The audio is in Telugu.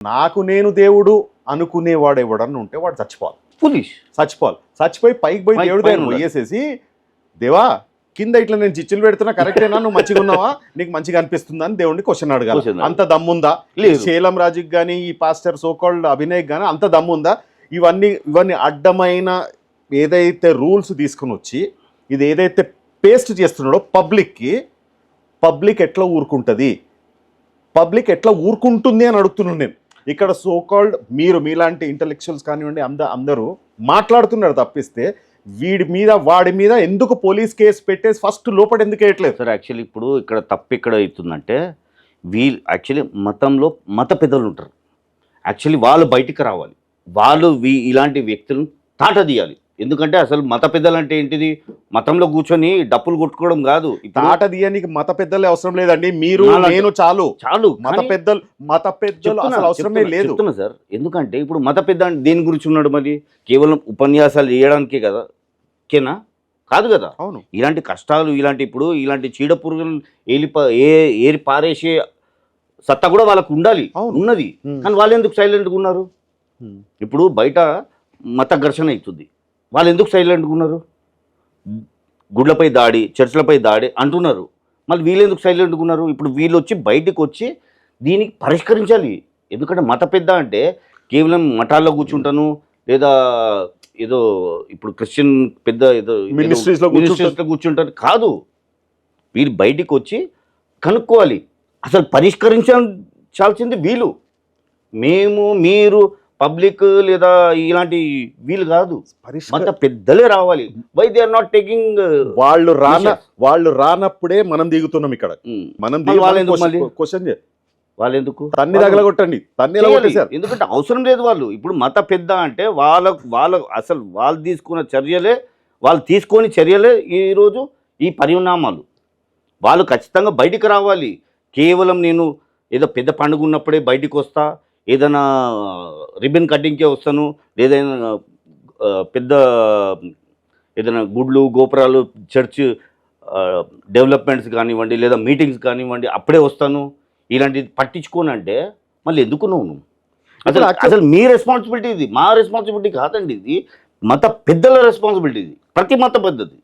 నాకు నేను దేవుడు అనుకునేవాడు ఎవడన్నా ఉంటే వాడు చచ్చిపోవాలి. ఫులిష్ చచ్చిపోయి పైకి పోయి దేవుడి దగ్గర ఉండాలి. పోయేసేసి దేవా కింద ఇట్లా నేను చిచ్చులు పెడుతున్నా కరెక్టేనా, నువ్వు మంచిగా ఉన్నావా, నీకు మంచిగా అనిపిస్తుందా అని దేవుడిని క్వశ్చన్ అడగాలి. Question అంత దమ్ముందా? లేదు. శేలం రాజుకి కానీ ఈ పాస్టర్ సోకాల్డ్ అభినయ్ కానీ అంత దమ్ముందా? ఇవన్నీ అడ్డమైన ఏదైతే రూల్స్ తీసుకుని వచ్చి ఇది ఏదైతే పేస్ట్ చేస్తున్నాడో పబ్లిక్ ఎట్లా ఊరుకుంటుంది, పబ్లిక్ ఎట్లా ఊరుకుంటుంది అని అడుగుతున్నాను నేను. ఇక్కడ సోకాల్డ్ మీలాంటి ఇంటలెక్చువల్స్ కానివ్వండి అందరూ మాట్లాడుతున్నారు తప్పిస్తే వాడి మీద ఎందుకు పోలీస్ కేసు పెట్టేసి ఫస్ట్ లోపల ఎందుకు వేయట్లేదు సార్? యాక్చువల్లీ ఇప్పుడు ఇక్కడ తప్పు ఎక్కడ అవుతుందంటే యాక్చువల్లీ మతంలో మత పెద్దలు ఉంటారు. యాక్చువల్లీ వాళ్ళు బయటికి రావాలి, వాళ్ళు ఇలాంటి వ్యక్తులను తాట తీయాలి. ఎందుకంటే అసలు మత పెద్దలు అంటే ఏంటిది? మతంలో కూర్చొని డప్పులు కొట్టుకోవడం కాదు. తాట తీయనికి మత పెద్దలే అవసరం లేదండి, మీరు నేను చాలు. మత పెద్దలు అసలు అవసరమే లేదు. చెప్తున్నా సార్, ఎందుకంటే ఇప్పుడు మత పెద్ద దేని గురించి ఉన్నాడు? మరి కేవలం ఉపన్యాసాలు చేయడానికే కదా? ఓకేనా? కాదు కదా. అవును. ఇలాంటి కష్టాలు ఇలాంటి చీడ పురుగులు ఏరి పారేసే సత్తా కూడా వాళ్ళకు ఉండాలి, ఉన్నది. కానీ వాళ్ళు ఎందుకు సైలెంట్గా ఉన్నారు? ఇప్పుడు బయట మత ఘర్షణ అవుతుంది, వాళ్ళు ఎందుకు సైలెంట్గా ఉన్నారు? గుడ్లపై దాడి, చర్చిలపై దాడి అంటున్నారు, మళ్ళీ వీళ్ళు ఎందుకు సైలెంట్గా ఉన్నారు? ఇప్పుడు వీళ్ళు వచ్చి బయటికి వచ్చి దీనికి పరిష్కరించాలి. ఎందుకంటే మత పెద్ద అంటే కేవలం మఠాల్లో కూర్చుంటాను లేదా ఏదో ఇప్పుడు క్రిస్టియన్ పెద్ద ఏదో మినిస్ట్రీస్లో కూర్చుంటారు కాదు. వీళ్ళు బయటికి వచ్చి కనుక్కోవాలి, అసలు పరిష్కరించాల్సింది వీళ్ళు. మీరు పబ్లిక్ లేదా ఇలాంటి వీళ్ళు కాదు, మత పెద్దలే రావాలి. Why they are not taking? వాళ్ళు రానప్పుడే మనం దిగుతున్నాం ఇక్కడ. వాళ్ళు ఎందుకు తన్ని తగలగొట్టండి, ఎందుకంటే అవసరం లేదు. వాళ్ళు ఇప్పుడు మత పెద్ద అంటే అసలు వాళ్ళు తీసుకునే చర్యలే ఈరోజు ఈ పరిణామాలు. వాళ్ళు ఖచ్చితంగా బయటికి రావాలి. కేవలం నేను ఏదో పెద్ద పండుగ ఉన్నప్పుడే బయటికి వస్తా, ఏదైనా రిబన్ కటింగ్కే వస్తాను, ఏదైనా పెద్ద ఏదైనా గుడ్లు గోపురాలు చర్చ్ డెవలప్మెంట్స్ కానివ్వండి లేదా మీటింగ్స్ కానివ్వండి అప్పుడే వస్తాను, ఇలాంటిది పట్టించుకోనంటే మళ్ళీ ఎందుకు నువ్వు? అసలు మీ రెస్పాన్సిబిలిటీ ఇది, మా రెస్పాన్సిబిలిటీ కాదండి. ఇది మత పెద్దల రెస్పాన్సిబిలిటీ. ఇది ప్రతి మత పద్ధతి.